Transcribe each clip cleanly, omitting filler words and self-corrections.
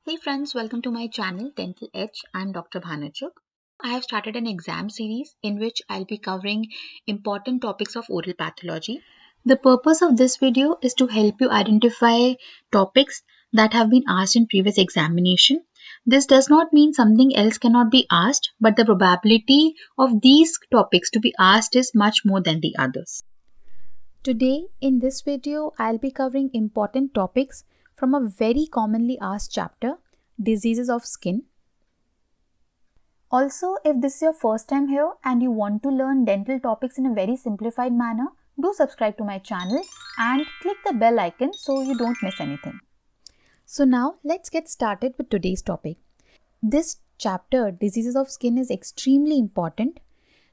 Hey friends, welcome to my channel Dental Edge. I'm Dr. Bhanu. I have started an exam series in which I'll be covering important topics of oral pathology. The purpose of this video is to help you identify topics that have been asked in previous examination. This does not mean something else cannot be asked, but the probability of these topics to be asked is much more than the others. Today in this video, I'll be covering important topics from a very commonly asked chapter, diseases of skin. Also, if this is your first time here and you want to learn dental topics in a very simplified manner, do subscribe to my channel and click the bell icon so you don't miss anything. So now let's get started with today's topic. This chapter, diseases of skin, is extremely important.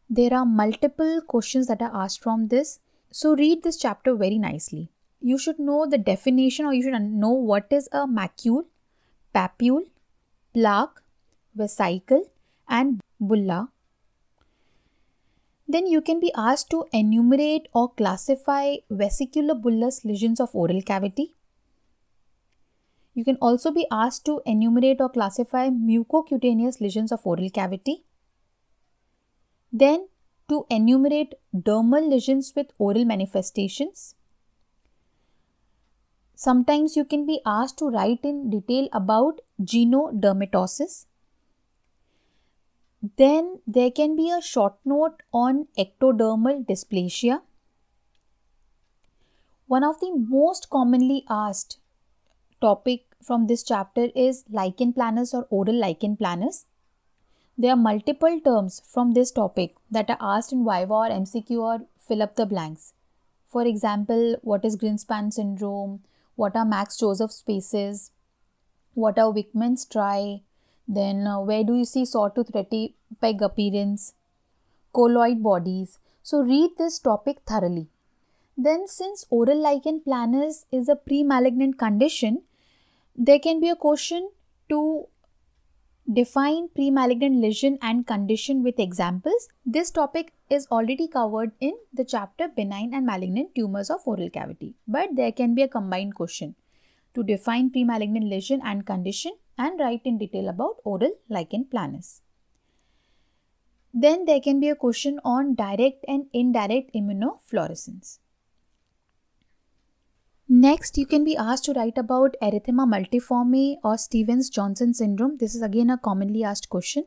There are multiple questions that are asked from this. So read this chapter very nicely. You should know the definition, or you should know what is a macule, papule, plaque, vesicle and bulla. Then you can be asked to enumerate or classify vesicular-bullous lesions of oral cavity. You can also be asked to enumerate or classify mucocutaneous lesions of oral cavity. Then to enumerate dermal lesions with oral manifestations. Sometimes you can be asked to write in detail about genodermatosis. Then there can be a short note on ectodermal dysplasia. One of the most commonly asked topic from this chapter is lichen planus or oral lichen planus. There are multiple terms from this topic that are asked in Viva or MCQ or fill up the blanks. For example, what is Greenspan syndrome? What are Max-Joseph spaces? What are Wickman's tri? Then where do you see sawtooth retipeg appearance? Colloid bodies. So read this topic thoroughly. Then since oral lichen planus is a pre-malignant condition, there can be a question to define pre-malignant lesion and condition with examples. This topic is already covered in the chapter benign and malignant tumors of oral cavity. But there can be a combined question to define pre-malignant lesion and condition and write in detail about oral lichen planus. Then there can be a question on direct and indirect immunofluorescence. Next, you can be asked to write about erythema multiforme or Stevens-Johnson syndrome. This is again a commonly asked question.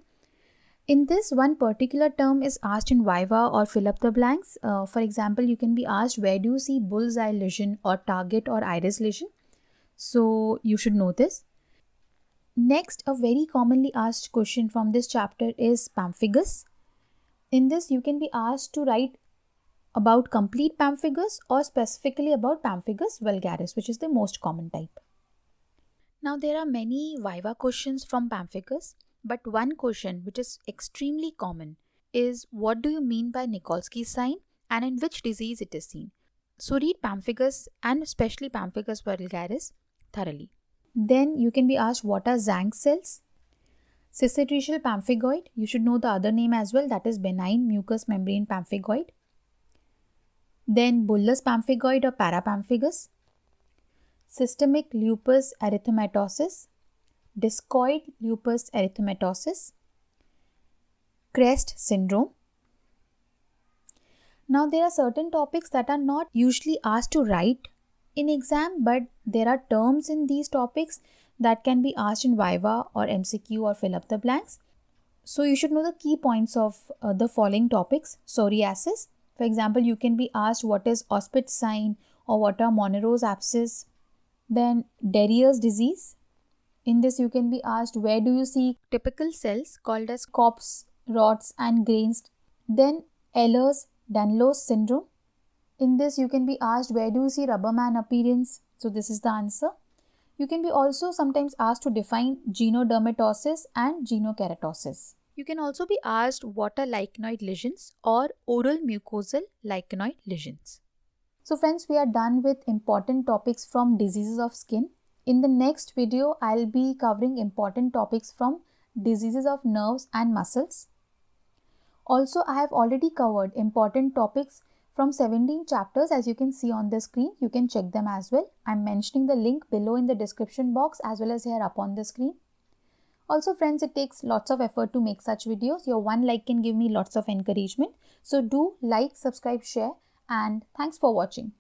In this, one particular term is asked in Viva or fill up the blanks. For example, you can be asked, where do you see bullseye lesion or target or iris lesion? So you should know this. Next, a very commonly asked question from this chapter is pemphigus. In this, you can be asked to write about complete pemphigus or specifically about pemphigus vulgaris, which is the most common type. Now there are many Viva questions from pemphigus, but one question which is extremely common is, what do you mean by Nikolsky sign and in which disease it is seen? So read pemphigus and especially pemphigus vulgaris thoroughly. Then you can be asked, what are Zank cells? Cicatricial pemphigoid, you should know the other name as well, that is benign mucous membrane pemphigoid. Then bullous pemphigoid or parapemphigus, systemic lupus erythematosus, discoid lupus erythematosus, crest syndrome. Now there are certain topics that are not usually asked to write in exam, but there are terms in these topics that can be asked in Viva or MCQ or fill up the blanks. So you should know the key points of the following topics. Psoriasis. For example, you can be asked, what is Auspitz sign or what are Monroe's abscess? Then Derrier's disease. In this, you can be asked, where do you see typical cells called as Kopp's, rods and grains? Then Ehlers-Danlos syndrome. In this, you can be asked, where do you see rubberman appearance? So this is the answer. You can be also sometimes asked to define genodermatosis and genokeratosis. You can also be asked, what are lichenoid lesions or oral mucosal lichenoid lesions. So friends, we are done with important topics from diseases of skin. In the next video, I'll be covering important topics from diseases of nerves and muscles. Also, I have already covered important topics from 17 chapters, as you can see on the screen. You can check them as well. I'm mentioning the link below in the description box as well as here up on the screen. Also friends, it takes lots of effort to make such videos. Your one like can give me lots of encouragement. So do like, subscribe, share, and thanks for watching.